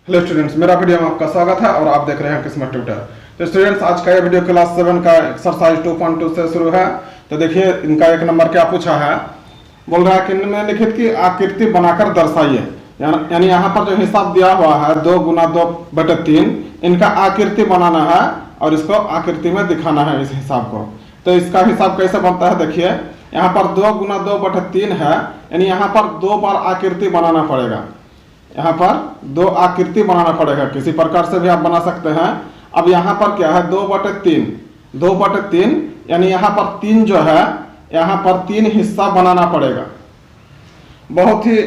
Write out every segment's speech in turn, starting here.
Hello students, मेरा video में आपका स्वागत है और आप देख रहे हैं किस्मत ट्यूटर। तो स्टूडेंट्स, आज का ये वीडियो क्लास 7 का एक्सरसाइज 2.2 से शुरू है। तो देखिए, इनका एक नंबर क्या पूछा है। बोल रहा है कि निम्नलिखित की आकृति बनाकर दर्शाइए। यानी यहाँ पर जो हिसाब दिया हुआ है 2 गुना 2/3, इनका आकृति बनाना है और इसको आकृति में दिखाना है इस हिसाब को। तो इसका हिसाब कैसे बनता है, देखिए यहाँ पर 2 गुना 2/3 है, यानी यहाँ पर 2 बार आकृति बनाना पड़ेगा। यहाँ पर 2 आकृति बनाना पड़ेगा, किसी प्रकार से भी आप बना सकते हैं। अब यहाँ पर क्या है 2/3 यानी यहाँ पर 3 जो है, यहाँ पर 3 हिस्सा बनाना पड़ेगा। बहुत ही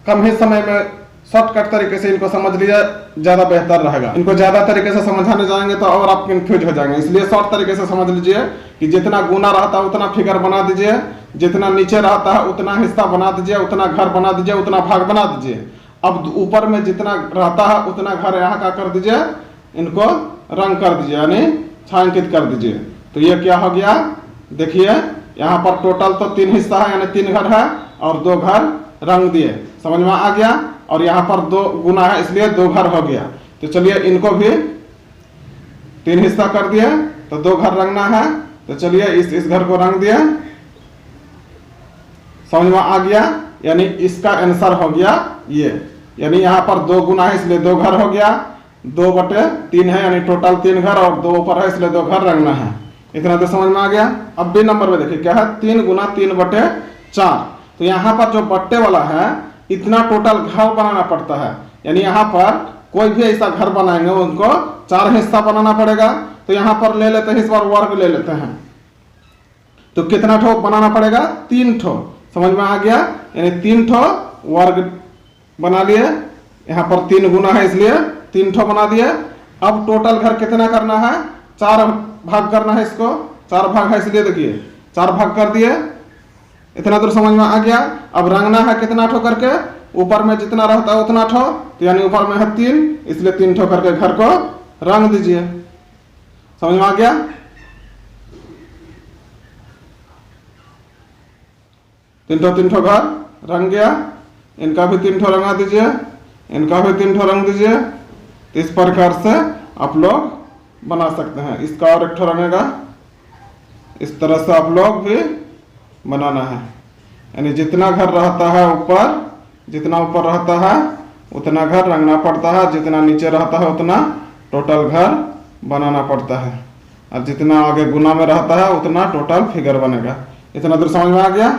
कम ही समय में शॉर्टकट तरीके से इनको समझ लिया ज़्यादा बेहतर रहेगा। इनको ज़्यादा तरीके से समझाने जाएंगे तो और आप कंफ्यूज हो जाएंगे, इसलिए शॉर्ट तरीके से समझ लीजिए कि जितना गुना रहता है उतना फिगर बना दीजिए, जितना नीचे रहता है उतना हिस्सा बना दीजिए, उतना घर बना दीजिए, उतना भाग बना दीजिए। अब ऊपर में जितना रहता है उतना घर यहाँ का कर दीजिए, इनको रंग कर दीजिए यानी छायांकित कर दीजिए। तो ये क्या हो गया, देखिए यहाँ पर टोटल तो 3 हिस्सा है यानी 3 घर है और 2 घर रंग दिए, समझ में आ गया। और यहाँ पर 2 गुना है इसलिए 2 घर हो गया। तो चलिए इनको भी 3 हिस्सा कर दिए तो 2 घर रंगना है। तो चलिए इस घर को रंग दिए, समझ में आ गया। यानी इसका आंसर हो गया ये, यानी यहाँ पर 2 गुना है इसलिए 2 घर हो गया, 2/3 है यानी टोटल 3 घर और 2 ऊपर है इसलिए 2 घर रंगना है। इतना तो समझ में आ गया। अब बी नंबर में देखिए क्या है, 3 गुना 3/4। तो यहाँ पर जो बट्टे वाला है इतना टोटल घर बनाना पड़ता है, यानी यहाँ पर कोई भी ऐसा घर बनाएंगे उनको 4 हिस्सा बनाना पड़ेगा। तो यहाँ पर ले लेते हैं, इस बार वर्ग ले लेते हैं। तो कितना ठो बनाना पड़ेगा, 3 ठो, समझ में आ गया। यानी 3 ठो वर्ग बना लिए, यहाँ पर 3 गुना है इसलिए 3 ठो बना दिए। अब टोटल घर कितना करना है, 4 भाग करना है इसको, 4 भाग है इसलिए देखिए 4 भाग कर दिए। इतना दूर समझ में आ गया। अब रंगना है कितना ठो करके, ऊपर में जितना रहता है उतना ठो, तो यानी ऊपर में है 3 इसलिए 3 ठो करके घर को रंग दीजिए, समझ में आ गया। तीन ठो घर रंग गया, इनका भी 3 ठो रंगा दीजिए, इनका भी 3 ठो रंग दीजिए। तो इस प्रकार से आप लोग बना सकते हैं। इसका और 1 ठो रंगेगा, इस तरह से आप लोग भी बनाना है। यानी जितना घर रहता है ऊपर, जितना ऊपर रहता है उतना घर रंगना पड़ता है, जितना नीचे रहता है उतना टोटल घर बनाना पड़ता है, और जितना आगे गुना में रहता है उतना टोटल फिगर बनेगा। इतना दूर समझ में आ गया।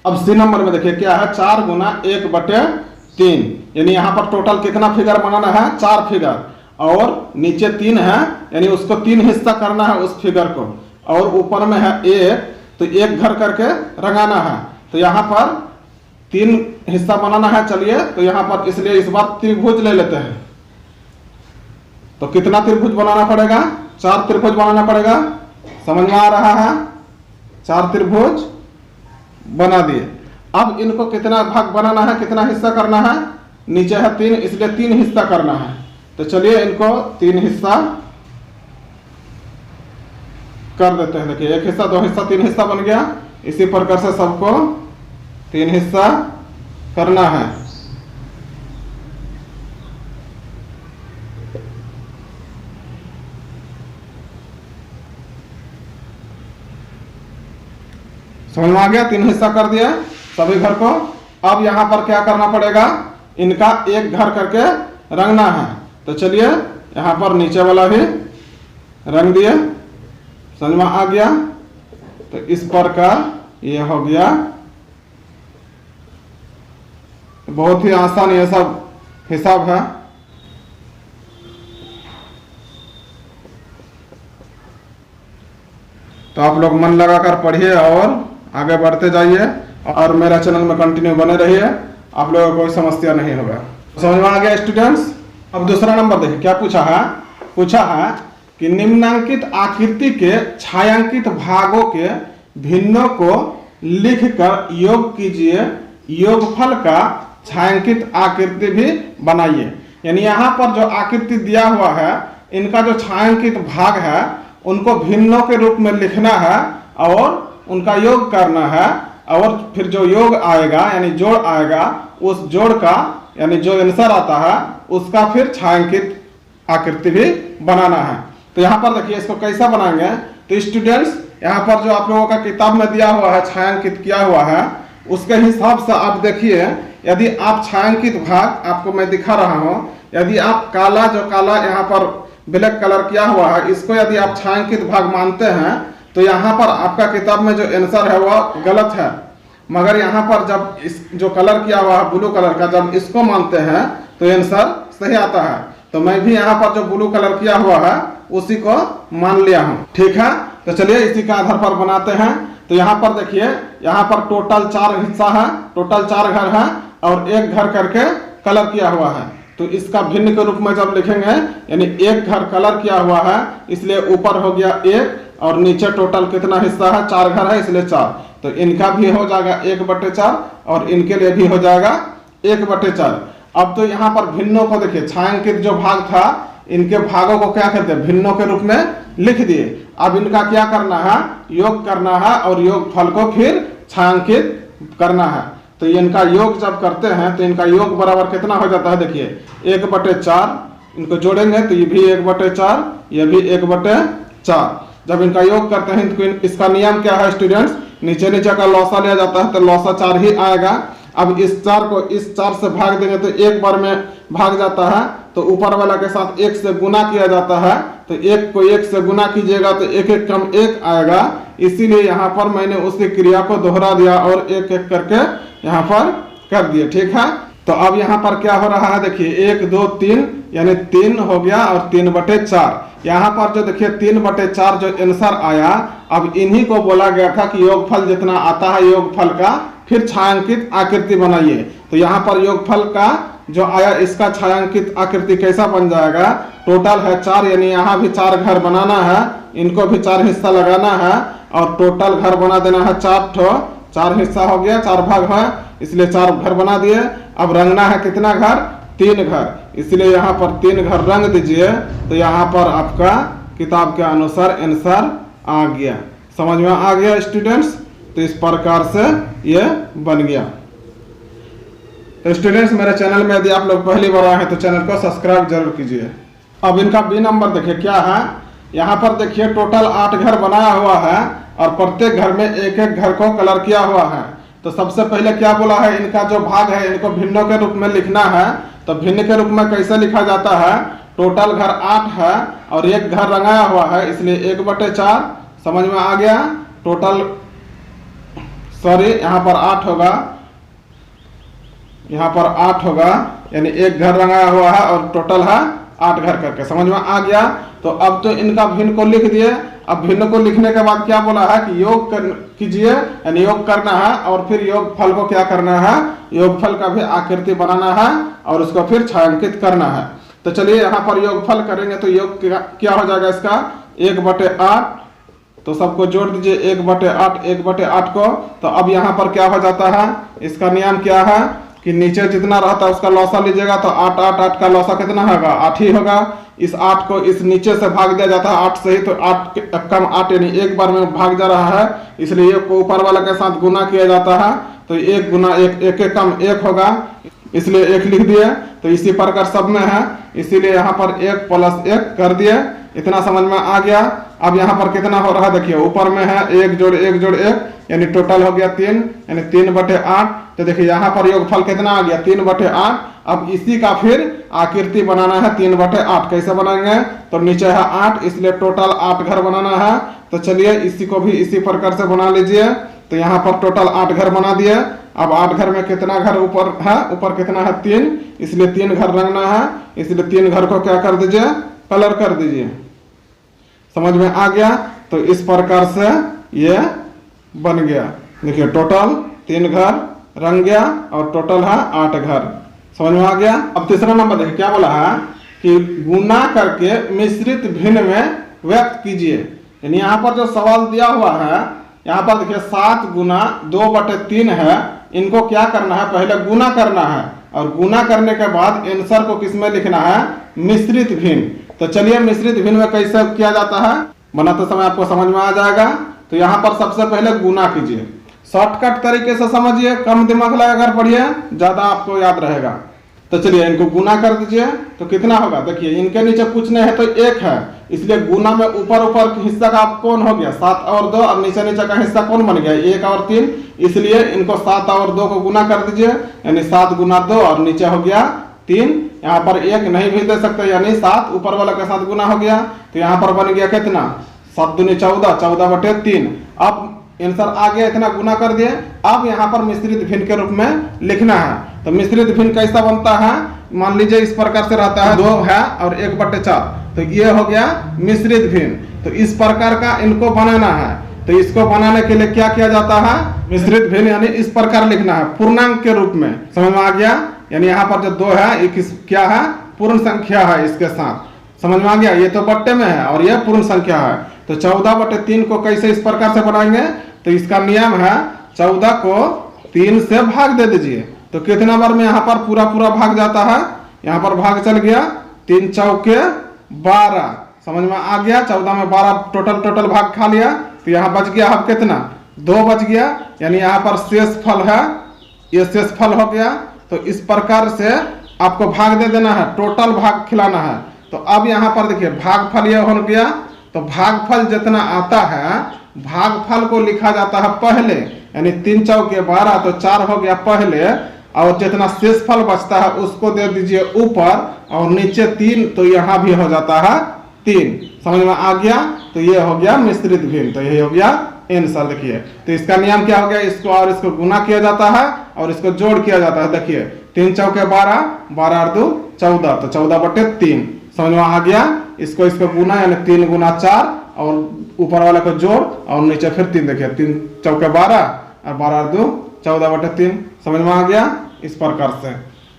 अब सी नंबर में देखिए क्या है, 4 गुना 1/3 यानी यहाँ पर टोटल कितना फिगर बनाना है, 4 फिगर, और नीचे 3 है यानी उसको 3 हिस्सा करना है उस फिगर को, और ऊपर में है 1 तो 1 घर करके रंगाना है। तो यहाँ पर 3 हिस्सा बनाना है। चलिए तो यहाँ पर इसलिए इस बार त्रिभुज ले लेते हैं। तो कितना त्रिभुज बनाना पड़ेगा, 4 त्रिभुज बनाना पड़ेगा, समझ में आ रहा है। 4 त्रिभुज बना दिए। अब इनको कितना भाग बनाना है, कितना हिस्सा करना है, नीचे है 3 इसलिए 3 हिस्सा करना है। तो चलिए इनको 3 हिस्सा कर देते हैं। देखिए 1 हिस्सा 2 हिस्सा 3 हिस्सा बन गया। इसी प्रकार से सबको 3 हिस्सा करना है। समझ में आ गया, 3 हिस्सा कर दिया सभी घर को। अब यहाँ पर क्या करना पड़ेगा, इनका 1 घर करके रंगना है। तो चलिए यहाँ पर नीचे वाला भी रंग दिए, समझ में आ गया। तो इस प्रकार ये हो गया। बहुत ही आसान ये सब हिसाब है। तो आप लोग मन लगाकर पढ़िए और आगे बढ़ते जाइए, और मेरा चैनल में कंटिन्यू बने रहिए, आप लोगों को कोई समस्या नहीं होगा। समझ में आ गया स्टूडेंट्स। अब दूसरा नंबर देखिए क्या पूछा है कि निम्नांकित आकृति के छायांकित भागों के भिन्नों को लिखकर योग कीजिए, योगफल का छायांकित आकृति भी बनाइए। यानी यहाँ पर जो आकृति दिया हुआ है इनका जो छायांकित भाग है उनको भिन्नों के रूप में लिखना है और उनका योग करना है, और फिर जो योग आएगा यानी जोड़ आएगा उस जोड़ का यानी जो आंसर आता है उसका फिर छायांकित आकृति भी बनाना है। तो यहाँ पर देखिए इसको कैसा बनाएंगे। तो स्टूडेंट्स यहाँ पर जो आप लोगों का किताब में दिया हुआ है छायांकित किया हुआ है उसके हिसाब से आप देखिए, यदि आप छायांकित भाग आपको मैं दिखा रहा हूँ, यदि आप काला जो काला यहाँ पर ब्लैक कलर किया हुआ है इसको यदि आप छायांकित भाग मानते हैं तो यहाँ पर आपका किताब में जो आंसर है वह गलत है। मगर यहाँ पर जब इस जो कलर किया हुआ है ब्लू कलर का, जब इसको मानते हैं तो आंसर सही आता है। तो मैं भी यहाँ पर जो ब्लू कलर किया हुआ है उसी को मान लिया हूँ। ठीक है, तो चलिए इसी के आधार पर बनाते हैं। तो यहाँ पर देखिए, यहाँ पर टोटल 4 हिस्सा है, टोटल 4 घर है और एक घर करके कलर किया हुआ है। तो इसका भिन्न के रूप में जब लिखेंगे यानी एक घर कलर किया हुआ है इसलिए ऊपर हो गया 1 और नीचे टोटल कितना हिस्सा है 4 घर है इसलिए 4। तो इनका भी हो जाएगा 1/4 और इनके लिए भी हो जाएगा 1/4। अब तो यहाँ पर भिन्नों को देखिए, छायांकित जो भाग था इनके भागों को क्या करते हैं भिन्नों के रूप में लिख दिए। अब इनका क्या करना है, योग करना है और योग फल को फिर छायांकित करना है। तो इनका योग जब करते हैं तो इनका योग बराबर कितना हो जाता है, देखिए 1/4, इनको जोड़ेंगे तो ये भी 1/4, ये भी 1/4। जब इनका योग करते हैं तो इसका नियम क्या है स्टूडेंट्स, नीचे नीचे का लौसा लिया जाता है तो लौसा 4 ही आएगा। अब इस 4 को इस 4 से भाग देंगे तो एक बार में भाग जाता है, तो ऊपर वाला के साथ 1 से गुना किया जाता है। तो 1 को 1 से गुना कीजिएगा तो 1 1 कम 1 आएगा। इसीलिए यहाँ पर मैंने उसी क्रिया को दोहरा दिया और 1 1 करके यहाँ पर कर दिए। ठीक है, तो अब यहाँ पर क्या हो रहा है देखिए 1 2 3 यानी 3 हो गया और 3/4। यहाँ पर जो देखिए 3/4 जो आंसर आया, अब इन्हीं को बोला गया था कि योगफल जितना आता है योगफल का फिर छायांकित आकृति बनाइए। तो यहाँ पर योगफल का जो आया इसका छायांकित आकृति कैसा बन जाएगा, टोटल है 4 यानी यहाँ भी 4 घर बनाना है, इनको भी 4 हिस्सा लगाना है और टोटल घर बना देना है 4 हिस्सा हो गया, 4 भाग है इसलिए 4 घर बना दिए। अब रंगना है कितना घर, 3 घर, इसलिए यहाँ पर 3 घर रंग दीजिए। तो यहाँ पर आपका किताब के अनुसार आंसर आ गया। समझ में आ गया स्टूडेंट्स। तो इस प्रकार से ये बन गया। तो स्टूडेंट्स मेरे चैनल में यदि आप लोग पहली बार आए हैं तो चैनल को सब्सक्राइब जरूर कीजिए। अब इनका बी नंबर देखिए क्या है। यहाँ पर देखिए टोटल 8 घर बनाया हुआ है और प्रत्येक घर में एक एक घर को कलर किया हुआ है। तो सबसे पहले क्या बोला है, इनका जो भाग है इनको भिन्नों के रूप में लिखना है। तो भिन्न के रूप में कैसे लिखा जाता है, टोटल घर 8 है और एक घर रंगाया हुआ है इसलिए 1/4। समझ में आ गया। टोटल यहाँ पर 8 होगा, यहाँ पर 8 होगा यानी एक घर रंगाया हुआ है और टोटल है 8 घर करके। समझ में आ गया। तो अब तो इनका भिन्न को लिख दिए। अब भिन्न को लिखने के बाद क्या बोला है कि योग कीजिए यानी योग करना है और फिर योग फल को क्या करना है, योग फल का भी आकृति बनाना है और उसको फिर छायांकित करना है। तो चलिए यहाँ पर योग फल करेंगे तो योग क्या हो जाएगा इसका 1/8। तो सबको जोड़ दीजिए 1/8 को। तो अब यहाँ पर क्या हो जाता है, इसका नियम क्या है कि नीचे जितना रहता है उसका लौसा लीजिएगा तो 8 8 8 का लौसा कितना होगा, 8 ही होगा। इस 8 को इस नीचे से भाग दिया जाता है 8 से ही, तो 8 कम 8 यानी एक बार में भाग जा रहा है इसलिए एक को ऊपर वाला के साथ गुना किया जाता है। तो 1 गुना 1 1 कम 1 होगा इसलिए 1 लिख दिए। तो इसी प्रकार सब में है इसीलिए यहाँ पर 1 + 1 कर दिए। इतना समझ में आ गया। अब यहाँ पर कितना हो रहा है देखिए, ऊपर में है 1 जोड़ 1 जोड़ 1 यानी टोटल हो गया 3 यानी 3/8। तो देखिए यहाँ पर योगफल कितना आ गया 3/8। अब इसी का फिर आकृति बनाना है 3/8। कैसे बनाएंगे, तो नीचे है 8 इसलिए टोटल 8 घर बनाना है। तो चलिए इसी को भी इसी प्रकार से बना लीजिए। तो यहाँ पर टोटल 8 घर बना दिए। अब 8 घर में कितना घर ऊपर है, ऊपर कितना है 3 इसलिए 3 घर रंगना है इसलिए 3 घर को क्या कर दीजिए, कलर कर दीजिए। समझ में आ गया। तो इस प्रकार से ये बन गया। देखिए टोटल 3 घर रंग गया और टोटल है 8 घर। समझ में आ गया। अब तीसरा नंबर देखिए क्या बोला है कि गुना करके मिश्रित भिन्न में व्यक्त कीजिए। यानी यहाँ पर जो सवाल दिया हुआ है, यहाँ पर देखिए 7 गुना 2/3 है। इनको क्या करना है, पहले गुना करना है और गुना करने के बाद आंसर को किसमें लिखना है, मिश्रित भिन्न। तो चलिए मिश्रित भिन्न में कैसे किया जाता है, बनाते समय आपको समझ में आ जाएगा। तो यहाँ पर सबसे पहले गुना कीजिए। शॉर्टकट तरीके से समझिए, कम दिमाग लगाकर पढ़िए, ज्यादा आपको याद रहेगा। तो चलिए इनको गुना कर दीजिए तो कितना होगा। देखिए इनके नीचे कुछ नहीं है तो 1 है, इसलिए गुना में ऊपर ऊपर हिस्सा का कौन हो गया 7 और 2, और नीचे नीचे का हिस्सा कौन बन गया 1 और 3, इसलिए इनको 7 और 2 को गुना कर दीजिए, यानी 7 गुना 2 और नीचे हो गया 3। यहाँ पर 1 नहीं भी दे सकते, यानी 7 ऊपर वाला के साथ गुना हो गया, तो यहाँ पर बन गया कितना 7 दूनी 14, 14/3। अब आंसर आ गया, इतना गुना कर दिए। अब यहाँ पर मिश्रित भिन्न के रूप में लिखना है। तो मिश्रित भिन्न कैसा बनता है, मान लीजिए इस प्रकार से रहता है 2 है और 1/4, तो ये हो गया मिश्रित भिन्न। तो इस प्रकार का इनको बनाना है। तो इसको बनाने के लिए क्या किया जाता है, मिश्रित भिन्न यानी इस प्रकार लिखना है पूर्णांक के रूप में। समझ में आ गया, यानी यहाँ पर जो 2 है ये क्या है, पूर्ण संख्या है इसके साथ। समझ में आ गया, ये तो बट्टे में है और ये पूर्ण संख्या है। तो 14/3 को कैसे इस प्रकार से बनाएंगे, तो इसका नियम है 14 को 3 से भाग दे दीजिए। तो कितना बार में यहाँ पर पूरा पूरा भाग जाता है, यहाँ पर भाग चल गया 3 चौके 12। समझ में आ गया, 14 में 12 टोटल भाग खा लिया, तो यहाँ बच गया अब कितना 2 बच गया, यानी यहाँ पर शेष फल है, ये शेष फल हो गया। तो इस प्रकार से आपको भाग दे देना है, टोटल भाग खिलाना है। तो अब यहाँ पर देखिए भागफल यह हो गया, तो भागफल जितना आता है भागफल को लिखा जाता है पहले, यानी 3 चौके 12, तो 4 हो गया पहले, और जितना शेष फल बचता है उसको दे दीजिए ऊपर, और नीचे 3, तो यहाँ भी हो जाता है 3। समझ में आ गया, तो ये हो गया मिश्रित भिन्न। तो ये हो गया आंसर। देखिए तो इसका नियम क्या हो गया, इसको और इसको गुना किया जाता है और इसको जोड़ किया जाता है। देखिए 3 चौके 12, 12 और 2 14, तो 14/3। समझ में आ गया, इसको गुना यानी 3 गुना 4 और ऊपर वाले को जोड़ और नीचे फिर 3। देखिए 3 चौके 12 और 12 और 2 14/3। समझ में आ गया इस प्रकार से।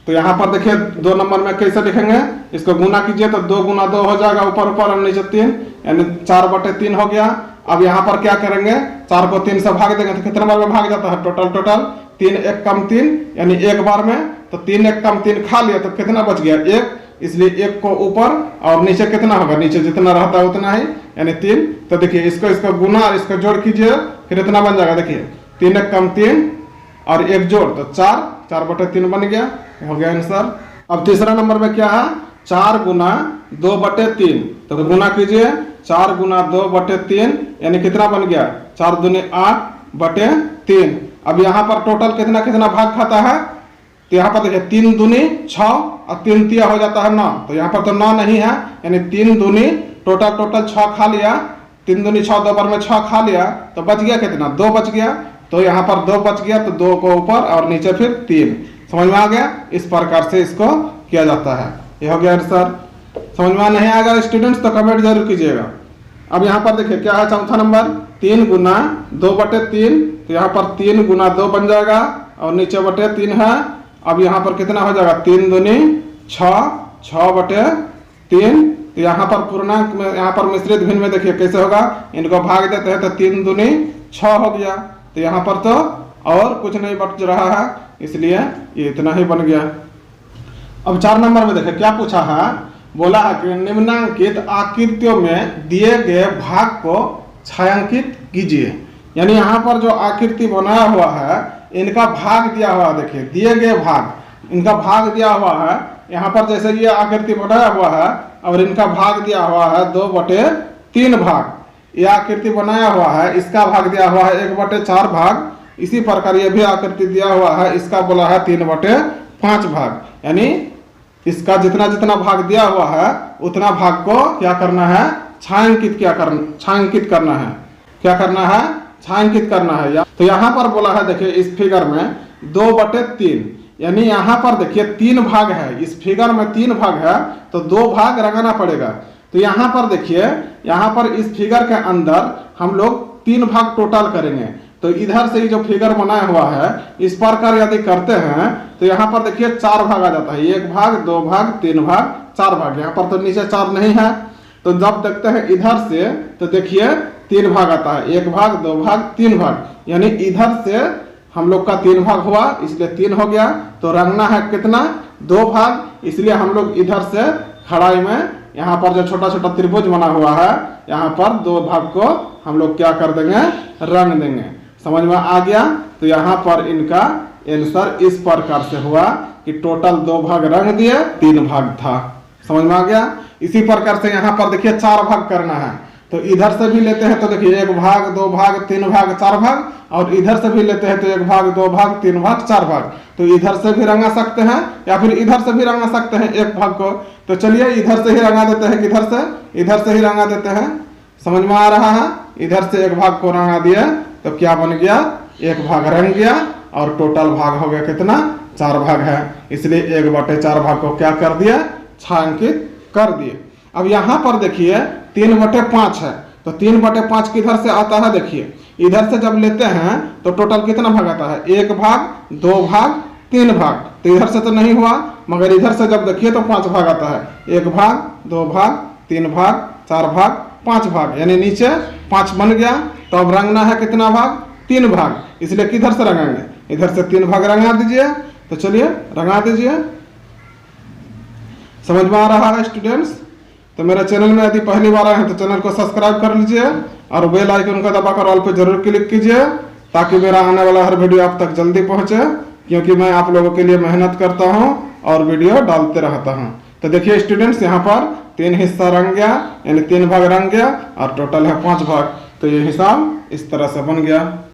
तो यहाँ पर देखिए 2 नंबर में कैसे लिखेंगे, इसको गुना कीजिए तो 2 गुना 2 हो जाएगा, ऊपर ऊपर और नीचे 3, यानी 4/3 हो गया। अब यहाँ पर क्या करेंगे, 4 को 3 से भाग देंगे तो कितने बार में भाग जाता है, टोटल 3 1 कम 3, यानी 1 बार में। तो 3 1 कम 3 खा लिया, तो कितना बच गया 1, इसलिए 1 को ऊपर और नीचे कितना होगा, नीचे जितना रहता है उतना ही, यानी 3। तो देखिए इसको गुना और इसको जोड़ कीजिए, फिर इतना बन जाएगा। देखिए 3 1 कम 3 और 1 जोड़, तो 4/3 बन गया, हो गया आंसर। अब तीसरा नंबर में क्या है, 4 गुना 2/3। तो गुना कीजिए 4 गुना 2/3, यानी कितना बन गया 4 दूनी 8/3। अब यहाँ पर टोटल कितना कितना भाग खाता है, तो यहाँ पर देखिए 3 दूनी 6 और 3 तिया हो जाता है 9। तो यहाँ पर तो 9 नहीं है, यानी 3 दूनी टोटल 6 खा लिया, 3 दूनी 6, 2 बार में 6 खा लिया, तो बच गया कितना 2 बच गया। तो यहाँ पर 2 बच गया, तो 2 को ऊपर और नीचे फिर 3। समझ में आ गया, इस प्रकार से इसको किया जाता है। ये हो गया आंसर। समझ में नहीं आएगा स्टूडेंट्स तो कमेंट जरूर कीजिएगा। अब यहाँ पर देखिए क्या है, चौथा नंबर 3 गुना 2/3। तो यहाँ पर 3 गुना 2 बन जाएगा और नीचे /3 है। अब यहाँ पर कितना हो जाएगा 3 दूनी 6, 6/3। तो यहाँ पर पूर्णांक में, यहाँ पर मिश्रित भिन्न में देखिए कैसे होगा, इनको भाग देते हैं तो 3 दूनी 6 हो गया। तो यहाँ पर तो और कुछ नहीं बच रहा है, इसलिए ये इतना ही बन गया। अब 4 नंबर में देखिए क्या पूछा है, बोला है कि निम्नांकित आकृतियों में दिए गए भाग को छायांकित कीजिए। यानी यहाँ पर जो आकृति बनाया हुआ है इनका भाग दिया हुआ है। देखिए दिए गए भाग, इनका भाग दिया हुआ है। यहाँ पर जैसे ये आकृति बनाया हुआ है और इनका भाग दिया हुआ है 2/3 भाग। यह आकृति बनाया हुआ है, इसका भाग दिया हुआ है 1/4 भाग। इसी प्रकार ये भी आकृति दिया हुआ है, इसका बोला है 3/5 भाग। यानी इसका जितना जितना भाग दिया हुआ है उतना भाग को क्या करना है, छायांकित करना है। क्या करना है, छायांकित करना है। तो यहाँ पर बोला है देखिए इस फिगर में 2/3, यानी यहाँ पर देखिए 3 भाग है, इस फिगर में 3 भाग है, तो 2 भाग लगाना पड़ेगा। तो यहाँ पर देखिए, यहाँ पर इस फिगर के अंदर हम लोग 3 भाग टोटल करेंगे। तो इधर से ही जो फिगर बनाया हुआ है इस प्रकार यदि करते हैं तो यहाँ पर देखिए 4 भाग आ जाता है, 1 भाग 2 भाग 3 भाग 4 भाग। यहाँ पर तो नीचे 4 नहीं है, तो जब देखते हैं इधर से तो देखिए 3 भाग आता है, 1 भाग 2 भाग 3 भाग, यानी इधर से हम लोग का 3 भाग हुआ, इसलिए 3 हो गया। तो रंगना है कितना, 2 भाग, इसलिए हम लोग इधर से खड़ाई में यहाँ पर जो छोटा छोटा त्रिभुज बना हुआ है यहाँ पर 2 भाग को हम लोग क्या कर देंगे, रंग देंगे। समझ में आ गया। तो यहाँ पर इनका आंसर इस प्रकार से हुआ कि टोटल 2 भाग रंग दिए, 3 भाग था। समझ में आ गया। इसी प्रकार से यहाँ पर देखिए 4 भाग करना है, तो इधर से भी लेते हैं तो देखिए 1 भाग, 2 भाग, 3 भाग, 4 भाग, और इधर से भी लेते हैं तो 1 भाग, 2 भाग, 3 भाग, 4 भाग। तो इधर से भी रंगा सकते हैं या फिर इधर से भी रंगा सकते हैं 1 भाग को। तो चलिए इधर से ही रंगा देते हैं, किधर से, इधर से ही रंगा देते हैं। समझ में आ रहा है। इधर से 1 भाग को रंगा दिया तो क्या बन गया, 1 भाग रंग गया और टोटल भाग हो गया कितना, 4 भाग है। इसलिए 1/4 भाग को क्या कर दिया, छायांकित कर दिए। अब यहाँ पर देखिए 3/5 है, तो 3/5 किधर से आता है, देखिए इधर से जब लेते हैं तो टोटल कितना भाग आता है, 1 भाग, 2 भाग, 3 भाग। तो इधर से तो नहीं हुआ, मगर इधर से जब देखिए तो 5 भाग आता है, 1 भाग, 2 भाग, 3 भाग, 4 भाग, 5 भाग, यानी नीचे 5 बन गया। तो अब रंगना है कितना भाग, 3 भाग। इसलिए किधर से रंगेंगे, इधर से 3 भाग रंगा दीजिए। तो चलिए रंगा दीजिए। समझ में आ रहा है स्टूडेंट्स। तो मेरे चैनल में यदि पहली बार आए हैं तो चैनल को सब्सक्राइब कर लीजिए और बेल आइकन का दबाकर ऑल पे जरूर क्लिक कीजिए, ताकि मेरा आने वाला हर वीडियो आप तक जल्दी पहुंचे, क्योंकि मैं आप लोगों के लिए मेहनत करता हूं और वीडियो डालते रहता हूं। तो देखिए स्टूडेंट्स, यहाँ पर 3 हिस्सा रंग गया, यानी 3 भाग रंग गया और टोटल है 5 भाग। तो ये हिसाब इस तरह से बन गया।